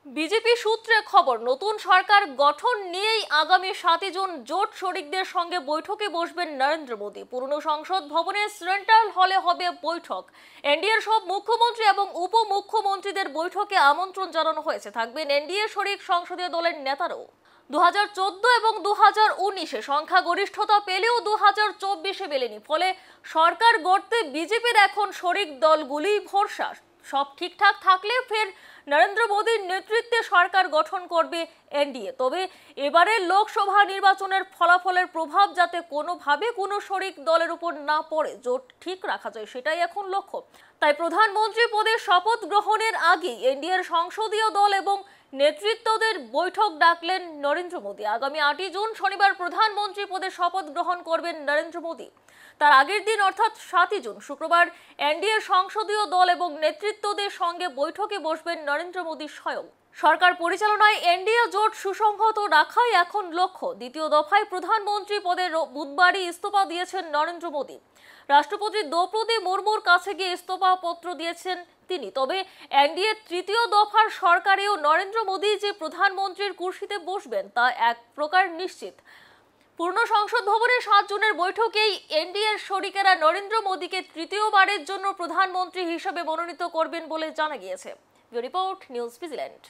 BJP সূত্রে খবর, নতুন সরকার গঠন নিয়েই আগামী 7 জুন জোট শরিকদের সঙ্গে বৈঠকে বসবেন নরেন্দ্র মোদী। পুরনো সংসদ ভবনের সেন্ট্রাল হলে হবে বৈঠক। এনডিএর সব মুখ্যমন্ত্রী এবং উপমুখ্যমন্ত্রীদের বৈঠকে আমন্ত্রণ জানানো হয়েছে। থাকবেন এনডিএ শরিক সংসদীয় দলের নেতারাও। 2014 এবং 2019-এ সংখ্যাগরিষ্ঠতা পেলেও 2024-এ মেলেনি। ফলে সরকার গড়তে বিজেপির এখন শরিক দলগুলি ভরসা। সব ঠিকঠাক থাকলে ফের নরেন্দ্র মোদীর নেতৃত্বে সরকার গঠন করবে এনডিএ। তবে এবারের লোকসভা নির্বাচনের ফলাফলের প্রভাব যাতে কোনোভাবে কোনো শরিক দলের উপর না পড়ে, জোট ঠিক রাখা যায়, সেটাই এখন লক্ষ্য। তাই প্রধানমন্ত্রী পদে শপথ গ্রহণের আগেই এনডিএর সংসদীয় দল এবং নেতৃত্বদের বৈঠক ডাকলেন নরেন্দ্র মোদী। আগামী 8 জুন শনিবার প্রধানমন্ত্রী পদে শপথ গ্রহণ করবেন নরেন্দ্র মোদী। তার আগের দিন অর্থাৎ 7 জুন শুক্রবার এনডিএর সংসদীয় দল এবং নেতৃত্বদের সঙ্গে বৈঠকে বসবেন নরেন্দ্র মোদী স্বয়ং। সরকার পরিচালনায় এনডিএ জোট সুসংহত রাখাই এখন লক্ষ্য। দ্বিতীয় দফায় প্রধানমন্ত্রী পদে বুধবারই ইস্তফা দিয়েছেন নরেন্দ্র মোদী। রাষ্ট্রপতি দ্রৌপদী মুর্মুর কাছে গিয়ে ইস্তফা পত্র দিয়েছেন তিনি। তবে এনডিএ তৃতীয় দফার সরকারেও নরেন্দ্র মোদী যে প্রধানমন্ত্রীর কুর্সিতে বসবেন তা এক প্রকার নিশ্চিত। পূর্ণ সংসদ ভবনের 7 জুনের বৈঠকেই এনডিএর শরিকেরা নরেন্দ্র মোদীকে তৃতীয়বারের জন্য প্রধানমন্ত্রী হিসেবে মনোনীত করবেন বলে জানা গিয়েছে। Report news vigilante.